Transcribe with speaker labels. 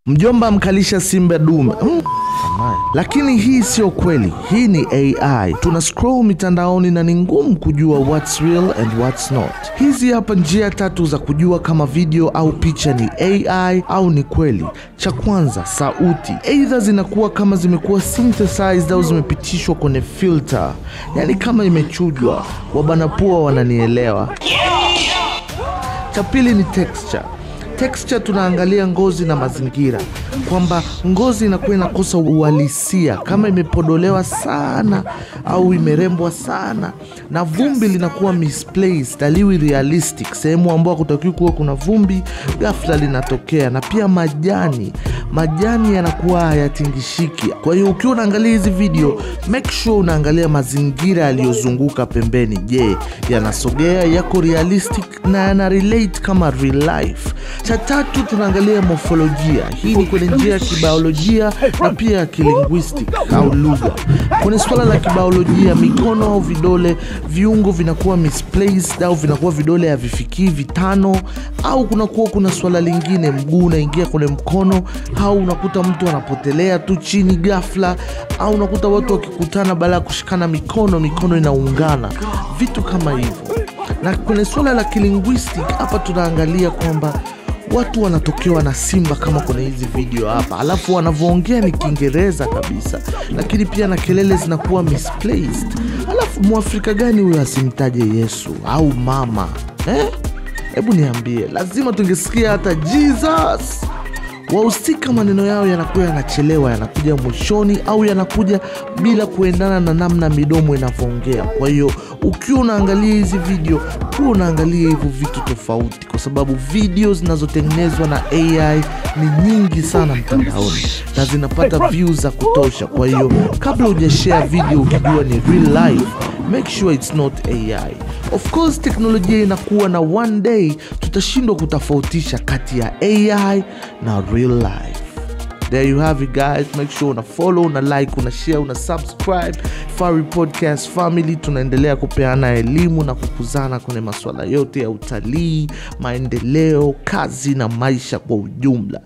Speaker 1: Mjomba mkalisha simba dume. Lakini hii sio kweli. Hii ni AI. Tuna scroll mitandaoni na ni ngumu kujua what's real and what's not. Hizi hapa njia 3 za kujua kama video au picha ni AI au ni kweli. Cha kwanza, sauti. Either zinakuwa kama zimekuwa synthesized au zimepitishwa kwenye filter. Yani kama imechujwa. Wabanapua wananielewa. Cha pili ni texture. Texture tunaangalia ngozi na mazingira, kwamba ngozi inakuwa inakosa uhalisia kama imepodolewa sana au imerembwa sana, na vumbi linakuwa misplaced, haliwi realistic. Sehemu ambayo kutakiwa kuwa kuna vumbi ghafla linatokea, na pia majani yanakuwa hayatingishiki. Kwa hiyo ukiwa unaangalia hizi video, make sure unaangalia mazingira yaliyozunguka pembeni. Je, yanasogea, yako realistic na yana relate kama real life? Cha tatu tunaangalia morfolojia. Hii ni kwenye njia ya kibiolojia na pia ya kilinguistic au lugha. Kwenye swala la kibiolojia, mikono au vidole, viungo vinakuwa misplaced au vinakuwa vidole havifikii vitano, au kuna swala lingine, mguu unaingia kwenye mkono, au unakuta mtu anapotelea tu chini ghafla, au unakuta watu wakikutana baada ya kushikana mikono inaungana, vitu kama hivyo. Na kwenye swala la kilinguistic, hapa tunaangalia kwamba watu wanatokewa na simba kama kwenye hizi video hapa, alafu wanavyoongea ni Kiingereza kabisa, lakini pia na kelele zinakuwa misplaced. Alafu Mwafrika gani huyo asimtaje Yesu au mama? Hebu niambie, lazima tungesikia hata Jesus. Wahusika maneno yao yanakuwa yanachelewa, yanakuja mwishoni au yanakuja bila kuendana na namna midomo inavyoongea. Kwa hiyo ukiwa unaangalia hizi video, huwa unaangalia hivyo vitu tofauti, kwa sababu video zinazotengenezwa na AI ni nyingi sana mtandaoni na zinapata views za kutosha. Kwa hiyo kabla hujashare video ukijua ni real life, make sure it's not AI. Of course teknolojia inakuwa na one day tutashindwa kutofautisha kati ya AI na real life. There you have it guys. Make sure una follow, una like, una share, una subscribe. Fari Podcast Family, tunaendelea kupeana elimu na kukuzana kwenye masuala yote ya utalii, maendeleo, kazi na maisha kwa ujumla.